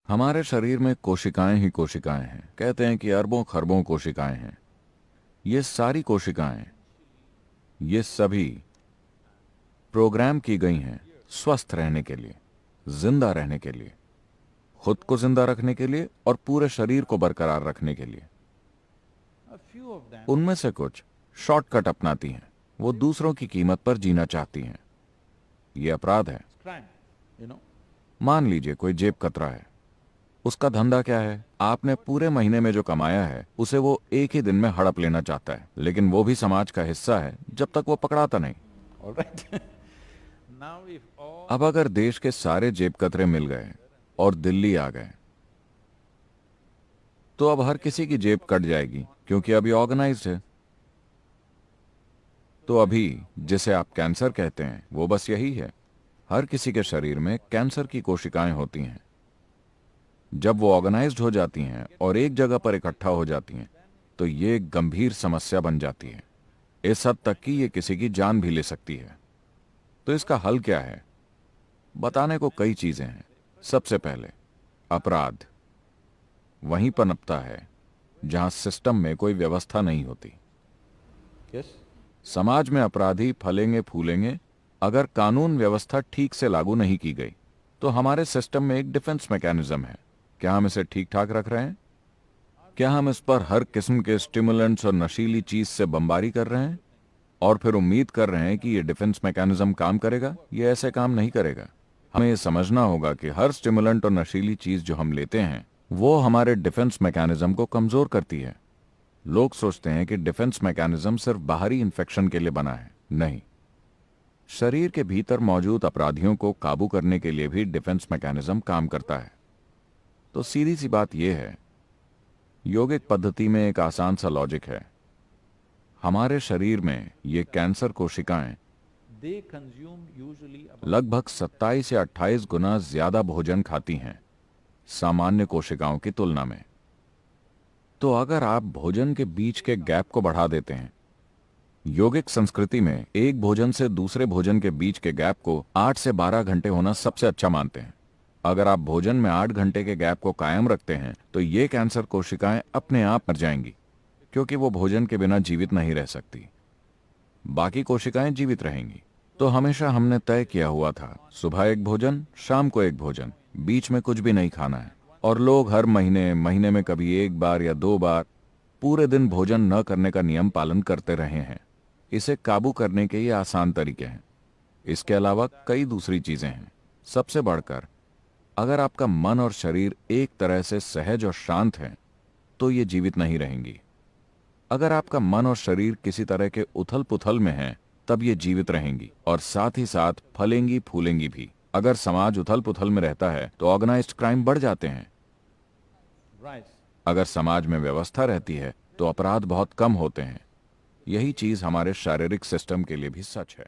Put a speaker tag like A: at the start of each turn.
A: हमारे शरीर में कोशिकाएं ही कोशिकाएं हैं। कहते हैं कि अरबों खरबों कोशिकाएं हैं। ये सारी कोशिकाएं, ये सभी प्रोग्राम की गई हैं स्वस्थ रहने के लिए, जिंदा रहने के लिए, खुद को जिंदा रखने के लिए और पूरे शरीर को बरकरार रखने के लिए। उनमें से कुछ शॉर्टकट अपनाती हैं। वो दूसरों की कीमत पर जीना चाहती हैं। ये अपराध है। मान लीजिए कोई जेब कतरा है। उसका धंधा क्या है? आपने पूरे महीने में जो कमाया है उसे वो एक ही दिन में हड़प लेना चाहता है, लेकिन वो भी समाज का हिस्सा है जब तक वो पकड़ाता नहीं। अब अगर देश के सारे जेब कतरे मिल गए और दिल्ली आ गए, तो अब हर किसी की जेब कट जाएगी, क्योंकि अभी ऑर्गेनाइज्ड है। तो अभी जिसे आप कैंसर कहते हैं वो बस यही है। हर किसी के शरीर में कैंसर की कोशिकाएं होती हैं। जब वो ऑर्गेनाइज्ड हो जाती हैं और एक जगह पर इकट्ठा हो जाती हैं, तो ये एक गंभीर समस्या बन जाती है, इस हद तक कि ये किसी की जान भी ले सकती है। तो इसका हल क्या है? बताने को कई चीजें हैं। सबसे पहले, अपराध वहीं पनपता है जहां सिस्टम में कोई व्यवस्था नहीं होती। समाज में अपराधी फलेंगे फूलेंगे अगर कानून व्यवस्था ठीक से लागू नहीं की गई। तो हमारे सिस्टम में एक डिफेंस मैकेनिज्म है। क्या हम इसे ठीक ठाक रख रहे हैं? क्या हम इस पर हर किस्म के स्टिमुलेंट्स और नशीली चीज से बमबारी कर रहे हैं और फिर उम्मीद कर रहे हैं कि ये डिफेंस मैकेनिज्म काम करेगा? ये ऐसे काम नहीं करेगा। हमें ये समझना होगा कि हर स्टिमुलेंट और नशीली चीज जो हम लेते हैं वो हमारे डिफेंस मैकेनिज्म को कमजोर करती है। लोग सोचते हैं कि डिफेंस मैकेनिज्म सिर्फ बाहरी इन्फेक्शन के लिए बना है। नहीं, शरीर के भीतर मौजूद अपराधियों को काबू करने के लिए भी डिफेंस मैकेनिज्म काम करता है। तो सीधी सी बात यह है, योगिक पद्धति में एक आसान सा लॉजिक है। हमारे शरीर में ये कैंसर कोशिकाएं लगभग 27 या 28 गुना ज्यादा भोजन खाती हैं सामान्य कोशिकाओं की तुलना में। तो अगर आप भोजन के बीच के गैप को बढ़ा देते हैं, योगिक संस्कृति में एक भोजन से दूसरे भोजन के बीच के गैप को 8 से 12 घंटे होना सबसे अच्छा मानते हैं। अगर आप भोजन में 8 घंटे के गैप को कायम रखते हैं तो ये कैंसर कोशिकाएं अपने आप मर जाएंगी, क्योंकि वो भोजन के बिना जीवित नहीं रह सकती। बाकी कोशिकाएं जीवित रहेंगी। तो हमेशा हमने तय किया हुआ था, सुबह एक भोजन, शाम को एक भोजन, बीच में कुछ भी नहीं खाना है। और लोग हर महीने में कभी एक बार या 2 बार पूरे दिन भोजन न करने का नियम पालन करते रहे हैं। इसे काबू करने के ये आसान तरीके हैं। इसके अलावा कई दूसरी चीजें हैं। सबसे बढ़कर, अगर आपका मन और शरीर एक तरह से सहज और शांत हैं, तो ये जीवित नहीं रहेंगी। अगर आपका मन और शरीर किसी तरह के उथल पुथल में है, तब ये जीवित रहेंगी और साथ ही साथ फलेंगी फूलेंगी भी। अगर समाज उथल पुथल में रहता है तो ऑर्गेनाइज्ड क्राइम बढ़ जाते हैं। अगर समाज में व्यवस्था रहती है तो अपराध बहुत कम होते हैं। यही चीज हमारे शारीरिक सिस्टम के लिए भी सच है।